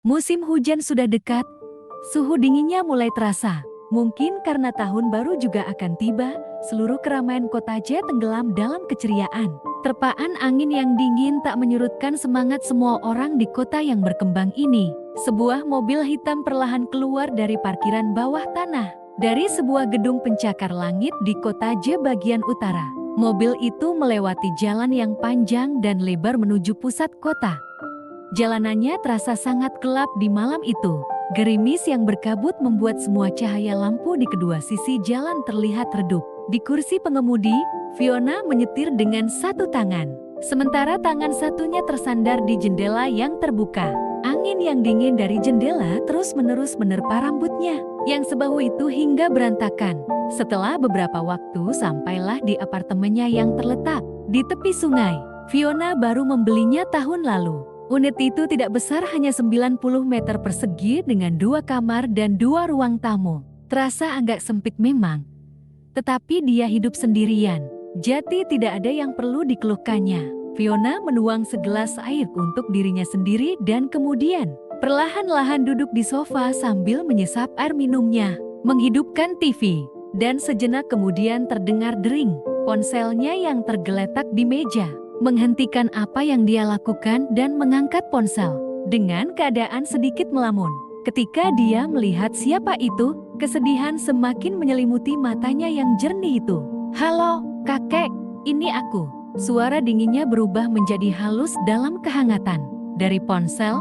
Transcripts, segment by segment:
Musim hujan sudah dekat, suhu dinginnya mulai terasa. Mungkin karena tahun baru juga akan tiba, seluruh keramaian kota J tenggelam dalam keceriaan. Terpaan angin yang dingin tak menyurutkan semangat semua orang di kota yang berkembang ini. Sebuah mobil hitam perlahan keluar dari parkiran bawah tanah. Dari sebuah gedung pencakar langit di kota J bagian utara. Mobil itu melewati jalan yang panjang dan lebar menuju pusat kota. Jalanannya terasa sangat gelap di malam itu. Gerimis yang berkabut membuat semua cahaya lampu di kedua sisi jalan terlihat redup. Di kursi pengemudi, Fiona menyetir dengan satu tangan. Sementara tangan satunya tersandar di jendela yang terbuka. Angin yang dingin dari jendela terus-menerus menerpa rambutnya, yang sebahu itu hingga berantakan. Setelah beberapa waktu sampailah di apartemennya yang terletak di tepi sungai. Fiona baru membelinya tahun lalu. Unit itu tidak besar, hanya 90 meter persegi dengan 2 kamar dan 2 ruang tamu. Terasa agak sempit memang, tetapi dia hidup sendirian. Jadi tidak ada yang perlu dikeluhkannya. Fiona menuang segelas air untuk dirinya sendiri dan kemudian perlahan-lahan duduk di sofa sambil menyesap air minumnya, menghidupkan TV. Dan sejenak kemudian terdengar dering ponselnya yang tergeletak di meja. Menghentikan apa yang dia lakukan dan mengangkat ponsel dengan keadaan sedikit melamun. Ketika dia melihat siapa itu, kesedihan semakin menyelimuti matanya yang jernih itu. "Halo, kakek, ini aku." Suara dinginnya berubah menjadi halus dalam kehangatan. Dari ponsel,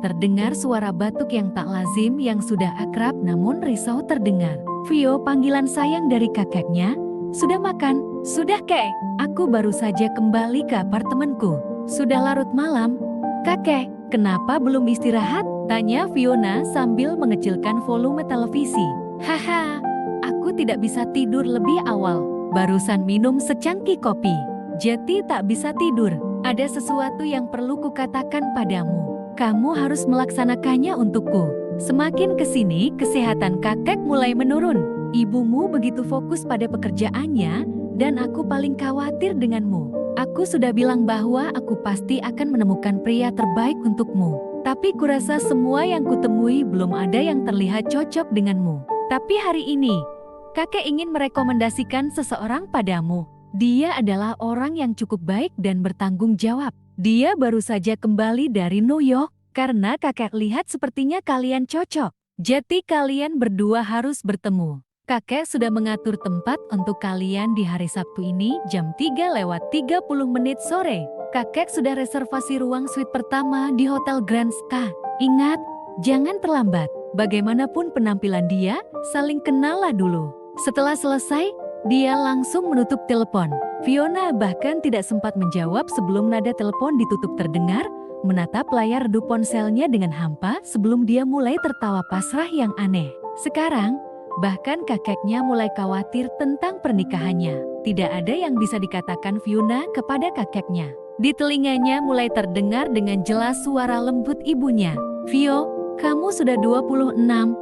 terdengar suara batuk yang tak lazim yang sudah akrab namun risau terdengar. "Vio," panggilan sayang dari kakeknya. "Sudah makan?" "Sudah, kek. Aku baru saja kembali ke apartemenku." "Sudah larut malam." "Kakek, kenapa belum istirahat?" tanya Fiona sambil mengecilkan volume televisi. "Haha, aku tidak bisa tidur lebih awal. Barusan minum secangkir kopi. Jadi tak bisa tidur. Ada sesuatu yang perlu kukatakan padamu. Kamu harus melaksanakannya untukku." Semakin kesini, kesehatan kakek mulai menurun. "Ibumu begitu fokus pada pekerjaannya, dan aku paling khawatir denganmu. Aku sudah bilang bahwa aku pasti akan menemukan pria terbaik untukmu. Tapi kurasa semua yang kutemui belum ada yang terlihat cocok denganmu. Tapi hari ini, kakek ingin merekomendasikan seseorang padamu. Dia adalah orang yang cukup baik dan bertanggung jawab. Dia baru saja kembali dari New York, karena kakek lihat sepertinya kalian cocok. Jadi kalian berdua harus bertemu. Kakek sudah mengatur tempat untuk kalian di hari Sabtu ini jam 3:30 sore. Kakek sudah reservasi ruang suite pertama di Hotel Grand Star. Ingat, jangan terlambat. Bagaimanapun penampilan dia, saling kenallah dulu." Setelah selesai, dia langsung menutup telepon. Fiona bahkan tidak sempat menjawab sebelum nada telepon ditutup terdengar, menatap layar redup ponselnya dengan hampa sebelum dia mulai tertawa pasrah yang aneh. Sekarang, bahkan kakeknya mulai khawatir tentang pernikahannya. Tidak ada yang bisa dikatakan Fiona kepada kakeknya. Di telinganya mulai terdengar dengan jelas suara lembut ibunya. "Vio, kamu sudah 26,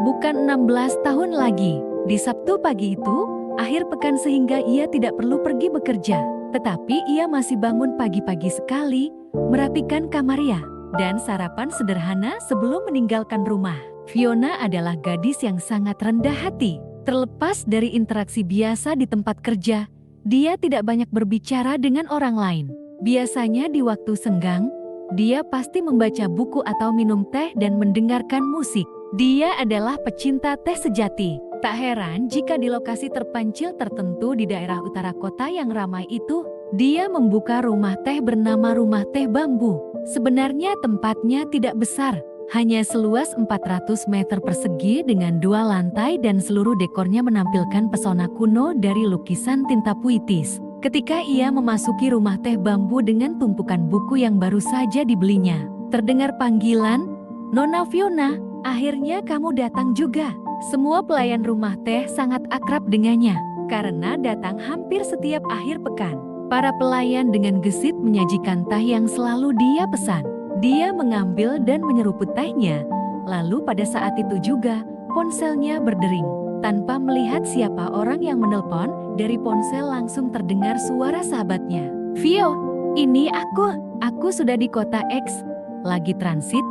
bukan 16 tahun lagi." Di Sabtu pagi itu, akhir pekan sehingga ia tidak perlu pergi bekerja. Tetapi ia masih bangun pagi-pagi sekali, merapikan kamarnya, dan sarapan sederhana sebelum meninggalkan rumah. Fiona adalah gadis yang sangat rendah hati. Terlepas dari interaksi biasa di tempat kerja, dia tidak banyak berbicara dengan orang lain. Biasanya di waktu senggang, dia pasti membaca buku atau minum teh dan mendengarkan musik. Dia adalah pecinta teh sejati. Tak heran jika di lokasi terpencil tertentu di daerah utara kota yang ramai itu, dia membuka rumah teh bernama Rumah Teh Bambu. Sebenarnya tempatnya tidak besar, hanya seluas 400 meter persegi dengan 2 lantai dan seluruh dekornya menampilkan pesona kuno dari lukisan tinta puitis. Ketika ia memasuki Rumah Teh Bambu dengan tumpukan buku yang baru saja dibelinya, terdengar panggilan, "Nona Fiona, akhirnya kamu datang juga." Semua pelayan rumah teh sangat akrab dengannya, karena datang hampir setiap akhir pekan. Para pelayan dengan gesit menyajikan teh yang selalu dia pesan. Dia mengambil dan menyeruput tehnya, lalu pada saat itu juga, ponselnya berdering. Tanpa melihat siapa orang yang menelpon, dari ponsel langsung terdengar suara sahabatnya. "Vio, ini aku sudah di kota X, lagi transit,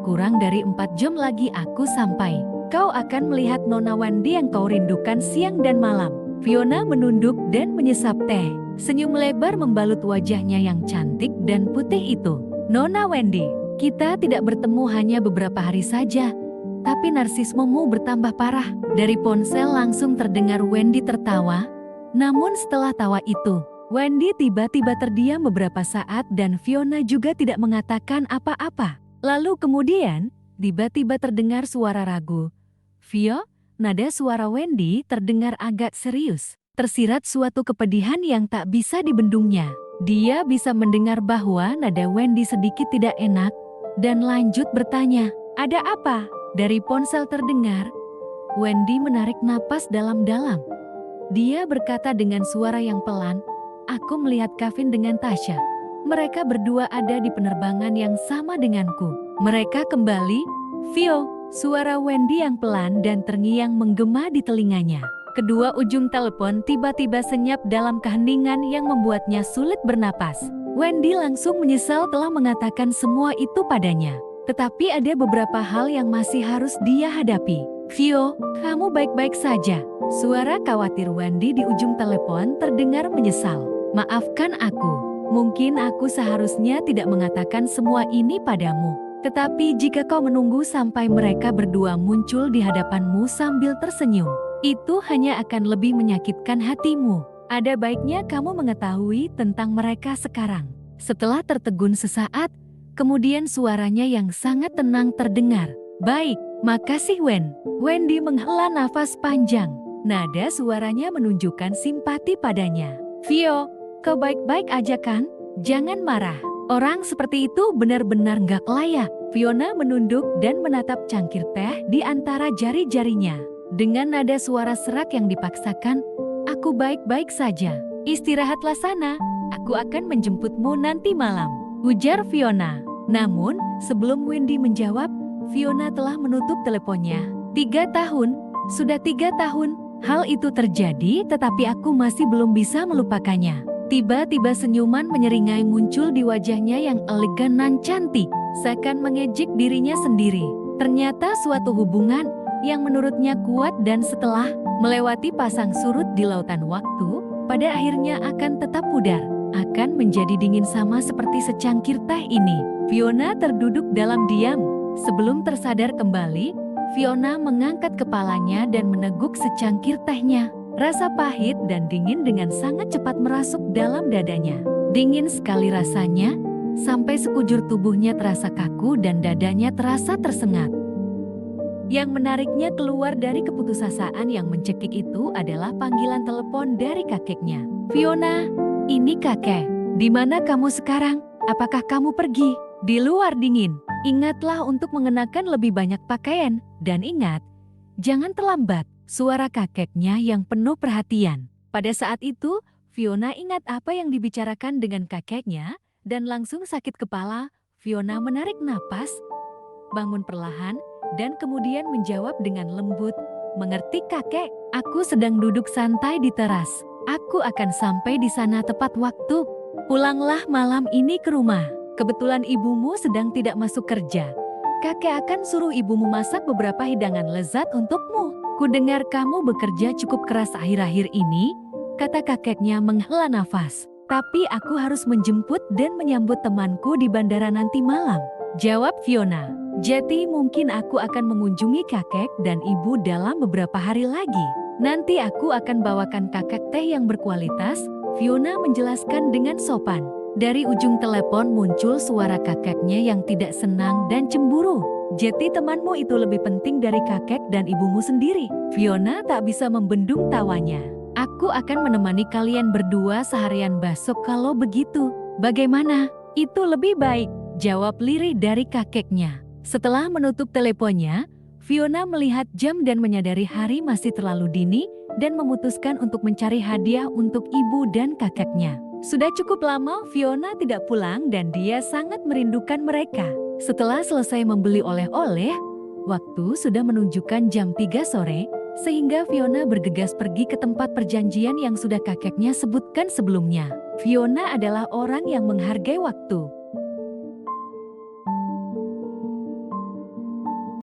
Kurang dari 4 jam lagi aku sampai. Kau akan melihat Nona Wendy yang kau rindukan siang dan malam. Fiona menunduk dan menyesap teh. Senyum lebar membalut wajahnya yang cantik dan putih itu. Nona Wendy, kita tidak bertemu hanya beberapa hari saja. Tapi narsismemu bertambah parah. Dari ponsel langsung terdengar Wendy tertawa. Namun setelah tawa itu, Wendy tiba-tiba terdiam beberapa saat dan Fiona juga tidak mengatakan apa-apa. Lalu kemudian, tiba-tiba terdengar suara ragu. "Vio?" Nada suara Wendy terdengar agak serius. Tersirat suatu kepedihan yang tak bisa dibendungnya. Dia bisa mendengar bahwa nada Wendy sedikit tidak enak dan lanjut bertanya, "Ada apa?" Dari ponsel terdengar, Wendy menarik napas dalam-dalam. Dia berkata dengan suara yang pelan, "Aku melihat Kevin dengan Tasha. Mereka berdua ada di penerbangan yang sama denganku. Mereka kembali." "Vio," suara Wendy yang pelan dan terngiang menggema di telinganya. Kedua ujung telepon tiba-tiba senyap dalam keheningan yang membuatnya sulit bernapas. Wendy langsung menyesal telah mengatakan semua itu padanya. Tetapi ada beberapa hal yang masih harus dia hadapi. "Vio, kamu baik-baik saja?" Suara khawatir Wendy di ujung telepon terdengar menyesal. "Maafkan aku. Mungkin aku seharusnya tidak mengatakan semua ini padamu. Tetapi jika kau menunggu sampai mereka berdua muncul di hadapanmu sambil tersenyum, itu hanya akan lebih menyakitkan hatimu. Ada baiknya kamu mengetahui tentang mereka sekarang." Setelah tertegun sesaat, kemudian suaranya yang sangat tenang terdengar. "Baik, makasih Wen." Wendy menghela nafas panjang. Nada suaranya menunjukkan simpati padanya. "Vio, kau baik-baik aja kan? Jangan marah. Orang seperti itu benar-benar gak layak." Fiona menunduk dan menatap cangkir teh di antara jari-jarinya. Dengan nada suara serak yang dipaksakan, "Aku baik-baik saja. Istirahatlah sana. Aku akan menjemputmu nanti malam," ujar Fiona. Namun, sebelum Wendy menjawab, Fiona telah menutup teleponnya. 3 tahun, sudah 3 tahun, hal itu terjadi tetapi aku masih belum bisa melupakannya. Tiba-tiba senyuman menyeringai muncul di wajahnya yang elegan dan cantik, seakan mengejek dirinya sendiri. Ternyata suatu hubungan yang menurutnya kuat dan setelah melewati pasang surut di lautan waktu, pada akhirnya akan tetap pudar, akan menjadi dingin sama seperti secangkir teh ini. Fiona terduduk dalam diam. Sebelum tersadar kembali, Fiona mengangkat kepalanya dan meneguk secangkir tehnya. Rasa pahit dan dingin dengan sangat cepat merasuk dalam dadanya. Dingin sekali rasanya, sampai sekujur tubuhnya terasa kaku dan dadanya terasa tersengat. Yang menariknya keluar dari keputusasaan yang mencekik itu adalah panggilan telepon dari kakeknya. "Fiona, ini kakek. Di mana kamu sekarang? Apakah kamu pergi?" "Di luar dingin. Ingatlah untuk mengenakan lebih banyak pakaian. Dan ingat, jangan terlambat." Suara kakeknya yang penuh perhatian. Pada saat itu, Fiona ingat apa yang dibicarakan dengan kakeknya, dan langsung sakit kepala. Fiona menarik napas, bangun perlahan, dan kemudian menjawab dengan lembut, "Mengerti kakek, aku sedang duduk santai di teras. Aku akan sampai di sana tepat waktu. Pulanglah malam ini ke rumah. Kebetulan ibumu sedang tidak masuk kerja. Kakek akan suruh ibumu masak beberapa hidangan lezat untukmu. Kudengar kamu bekerja cukup keras akhir-akhir ini," kata kakeknya menghela nafas. "Tapi aku harus menjemput dan menyambut temanku di bandara nanti malam," jawab Fiona. "Jadi mungkin aku akan mengunjungi kakek dan ibu dalam beberapa hari lagi. Nanti aku akan bawakan kakek teh yang berkualitas," Fiona menjelaskan dengan sopan. Dari ujung telepon muncul suara kakeknya yang tidak senang dan cemburu. "Jadi temanmu itu lebih penting dari kakek dan ibumu sendiri?" Fiona tak bisa membendung tawanya. "Aku akan menemani kalian berdua seharian besok kalau begitu. Bagaimana? Itu lebih baik," jawab lirih dari kakeknya. Setelah menutup teleponnya, Fiona melihat jam dan menyadari hari masih terlalu dini dan memutuskan untuk mencari hadiah untuk ibu dan kakeknya. Sudah cukup lama Fiona tidak pulang dan dia sangat merindukan mereka. Setelah selesai membeli oleh-oleh, waktu sudah menunjukkan jam 3 sore, sehingga Fiona bergegas pergi ke tempat perjanjian yang sudah kakeknya sebutkan sebelumnya. Fiona adalah orang yang menghargai waktu.